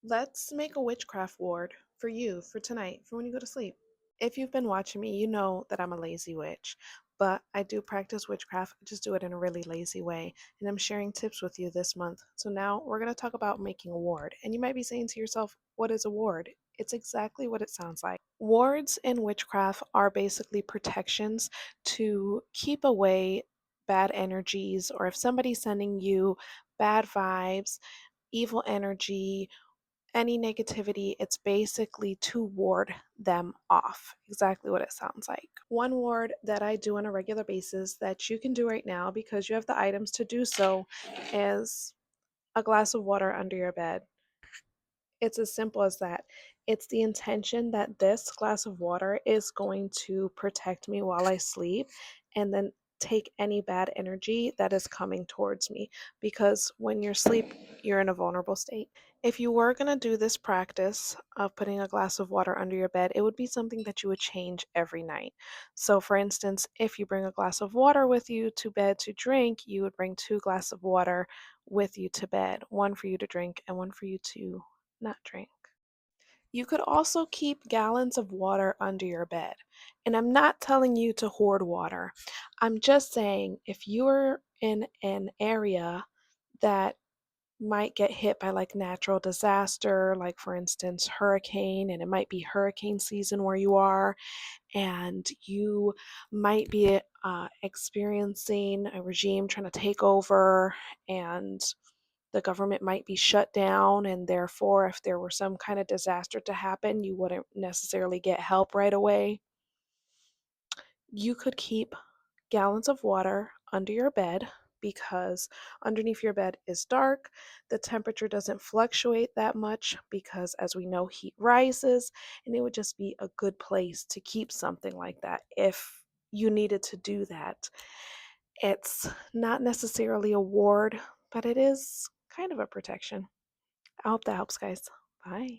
Let's make a witchcraft ward for you for tonight, for when you go to sleep. If you've been watching me, you know that I'm a lazy witch, but I do practice witchcraft. I just do it in a really lazy way, and I'm sharing tips with you this month. So now we're going to talk about making a ward. And you might be saying to yourself, what is a ward? It's exactly what it sounds like. Wards in witchcraft are basically protections to keep away bad energies, or if somebody's sending you bad vibes, evil energy, any negativity, it's basically to ward them off. Exactly what it sounds like. One ward that I do on a regular basis that you can do right now because you have the items to do so is a glass of water under your bed. It's as simple as that. It's the intention that this glass of water is going to protect me while I sleep and then take any bad energy that is coming towards me because when you're asleep, you're in a vulnerable state. If you were going to do this practice of putting a glass of water under your bed, it would be something that you would change every night. So, for instance, if you bring a glass of water with you to bed to drink, you would bring two glasses of water with you to bed, one for you to drink and one for you to not drink. You could also keep gallons of water under your bed. And I'm not telling you to hoard water. I'm just saying if you're in an area that might get hit by like natural disaster, like for instance, hurricane, and it might be hurricane season where you are, and you might be experiencing a regime trying to take over, and the government might be shut down, and therefore, if there were some kind of disaster to happen, you wouldn't necessarily get help right away. You could keep gallons of water under your bed because underneath your bed is dark. The temperature doesn't fluctuate that much because, as we know, heat rises, and it would just be a good place to keep something like that if you needed to do that. It's not necessarily a ward, but it is kind of a protection. I hope that helps, guys. Bye.